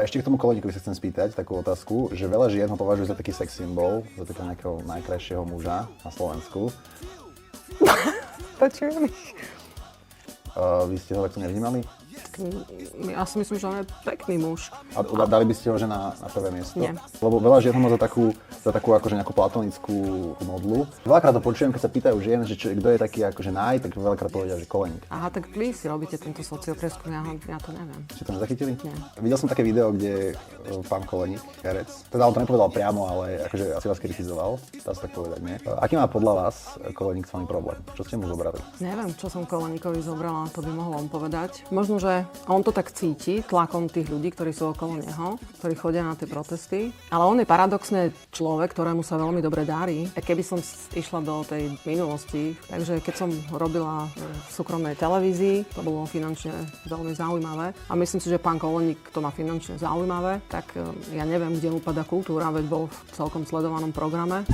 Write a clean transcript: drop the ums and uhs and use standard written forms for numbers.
Ešte k tomu Koleníkovi sa chcem spýtať takú otázku, že veľa žien ho považuje za taký sex symbol, za takého nejakého najkrajšieho muža na Slovensku. Počujem. Vy ste ho takto nevnímali? Ja si myslím, že on je pekný muž. A dali by ste ho že na prvé miesto? Nie. Lebo veľa žien ho má za takú akože nejakú platonickú modlu. Veľakrát to počujem, keď sa pýtajú žien, že kto je taký akože tak veľakrát povedia, že Koleník. Aha, tak vy si robíte tento socioprieskum, ja to neviem. Ste to nezachytili? Nie. Videl som také video, kde pán Koleník, herec, teda on to nepovedal priamo, ale akože asi vás kritizoval, dá sa tak povedať, nie? Aký má podľa vás Koleník s vami problém? Čo ste mu zobrali? Neviem, čo som Koleníkovi zobrala, to by mohol on povedať. Možno, že on to tak cíti tlakom tých ľudí, ktorí sú okolo neho, ktorí chodia na tie protesty. Ale on je paradoxne človek, ktorému sa veľmi dobre darí. A keby som išla do tej minulosti, takže keď som robila v súkromnej televízii, to bolo finančne veľmi zaujímavé. A myslím si, že pán Koleník to má finančne zaujímavé, tak ja neviem, kde mu padá kultúra, veď bol v celkom sledovanom programe.